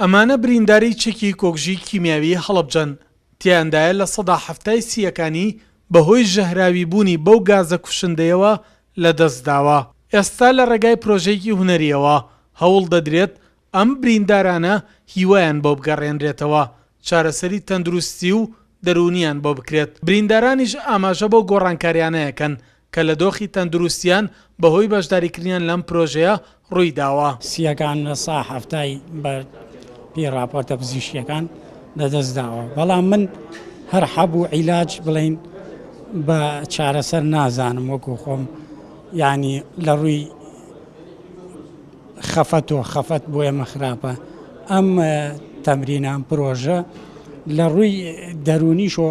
ئەمانە برینداری چەکی کۆکژی کیمیاوی هەڵەبجەن تیاندایە لە سەدا هەفتای سیەکانی بەهۆی ژەهراوی بوونی بەو گازە کوشندەیەوە لەدەستداوە. ئێستا لە ڕێگای پرۆژەیەکی هونەریەوە هەوڵ دەدرێت ئەم بریندارانە هیوایان بۆ بگەڕێنرێتەوە چارەسەری تەندروستی و دەرونیان بۆ بکرێت. بریندارانیش ئاماژە بۆ گۆڕانکاریانەیەکەن کە لە دۆخی تەندروستیان بەهۆی بەشداریکردنیان لەم پرۆژەیە ڕووی داوە. سیەکان لە سا هەفتای بە پێی راپۆرتە پزیشکیەکان لەدەستداوە، بەڵام من هەر هەبوو عیلاج بڵین بە چارەسەر نازانم وەکو خۆم، یعنی لە ڕووی خەفەت بۆ ئێمە خراپە. ئەم تەمرینان پرۆژە لە ڕووی دەرونیش و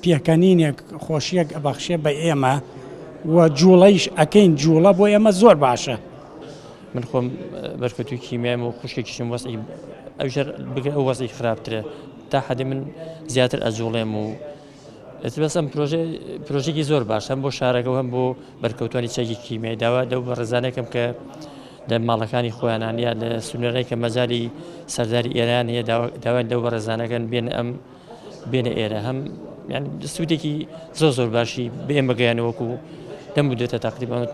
پێکەنینێک خۆشیەک ئەبەخشێ بە ئێمە و جوڵەیش ئەکەین، جوڵە بۆ ئێمە زۆر باشە. من خۆم بەرکەوتوی کیمیام و خوشکێکیشم وەسعی ئەوژەر بگە ئەو وەسعی خراپترە تا حەدی من زیاتر ئەجوڵێم و بەس ئەم پرۆژێکی زۆر باش هەم بۆ شارەکە و هەم بۆ بەرکەوتوانی چەکی کیمیای داوا دەو بە ڕێزانێکم کە لە ماڵەکانی خۆیانان یا لە سونەرەی کە مەجای سەرداری ئێران هەیە داوای دەو بە ڕێزانەکەن بێنە ئێرە هەم سوودێکی زۆر باشی بە ئێمە گەیانەوەکو دەم بودێتە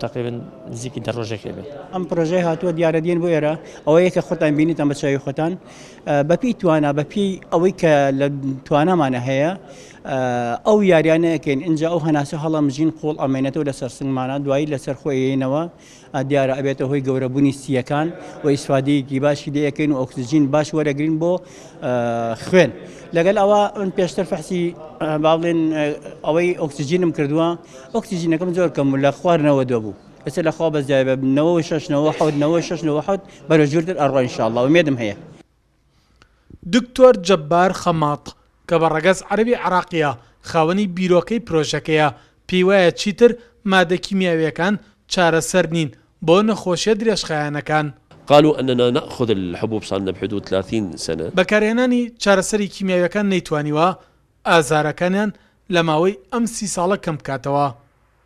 تقریبا نزیکی دە ڕۆژێکێ بێت. ئەم پرۆژەی هاتووە دیارەدین بۆ ئێرە ئەوەیە کە خۆتان بینیتان بە چاوی خۆتان بەپی توانە بەپی ئەوەی کە لە توانەمانە هەیە ئەو یاریانەکەین اینجا ئەو هەناسە هەڵەمژین قوڵ ئەمێنێتەوە لەسەر سنگمانە دوایی لەسەر خۆیەوە دیارە ئەبێتە هۆی گەورەبوونی سیەکان و ئیسفادەیەکی باشی لەکەین و ئۆکسجین باش وەرەگرین بۆ خوێن. لەگەل ئەوە من پێشتر فەحسی باڵێن ئەوەی ئۆکسجینم کردووە، ئۆکسجینەکەم زۆر کەم لە خواردنەوە دۆبوو ئێستا لە خوا بەزای بە 96 بەرە ژوورتر ئەڕۆ ئینشاءڵڵا ومێدم هەیە. دکتۆر جەبار خەماڵ کە بە ڕەگەز عەرەبی عێراقیە خاوەنی بیرۆکەی پرۆژەکەیە پێی وایە چیتر مادە کیمیاویەکان چارەسەر نین بۆ نەخۆشیە درێژخایەنەکان. قالوا أننا نأخذ الحبوب صارنا بحدود 30 سنة. بەکارهێنانی چارەسەری کیمیاویەکان نەیتوانیوە ئازارەکانیان لە ماوەی ئەم 30 ساڵە کەم بکاتەوە.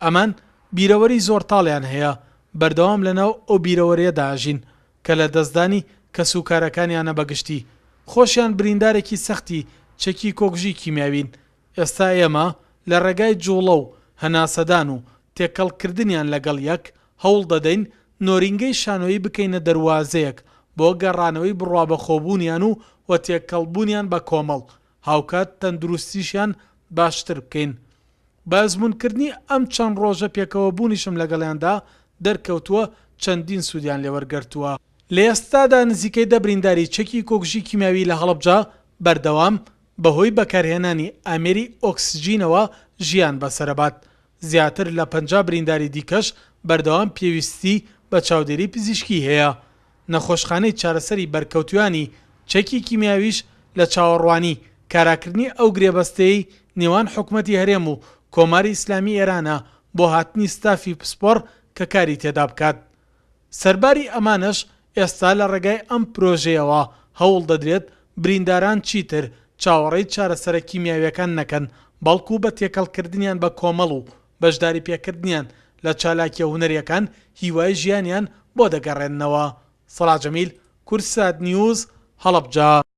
ئەمان بیرەوەری زۆر تاڵیان هەیە بەردەوام لەناو ئەو بیرەوەریەدا ئاژین کە لە دەستدانی کەسوکارەکانیانە بەگشتی خۆشیان بریندارێکی سەختی چەکی کۆکژی کیمیاوین. ئێستا ئێمە لە ڕێگای جوڵە و هەناسەدان و تێکەڵکردنیان لەگەڵ یەک هەوڵ دەدەین نۆرینگەی شانۆیی بکەینە دەواازەیەک بۆ گەڕانەوەی بڕوابەخۆبوونیان و تێکەڵبوونیان بە کۆمەڵ هاوکات تەندروستیشیان باشتر بکەین. بازمونکردنی ئەم چەند ڕۆژە پێکەوە بوونیشم لەگەڵیاندا دەرکەوتووە چەندین سوودیان لێوەرگرتووە. لە ئێستادا نزیکەی دەبرینداری چەکی کۆکژی کیمیاوی لە هەڵەبجە بەردەوام بەهۆی بەکارهێنانی ئامێری ئۆکسجینەوە ژیان بەسەرەبات. زیاتر لە 50 برینداری دیکەش بەردەوام پێویستی بە چاودێری پزیشکی هەیە. نەخۆشخانەی چارەسەری بەرکەوتوانی چەکی کیمیاویش لە چاوەڕوانی کاراکردنی ئەو گرێبەستەی نێوان حکومەتی هەرێم و کۆماری ئیسلامی ئێرانە بۆ هاتنی ستافی پسپۆڕ کە کاری تێدا بکات. سەرباری ئەمانش ئێستا لە ڕێگای ئەم پرۆژەیەوە هەوڵ دەدرێت برینداران چیتر چاوەڕێی چارەسەرە کیمیاویەکان نەکەن بەڵکو بە تێکەڵکردنیان بە کۆمەڵ و بەشداری پێکردنیان لە چالاکیە هونەریەکان هیوای ژیانیان بۆ دەگەڕێننەوە. سەڵات جەمیل، کورسات نیوز، هەڵەبجە.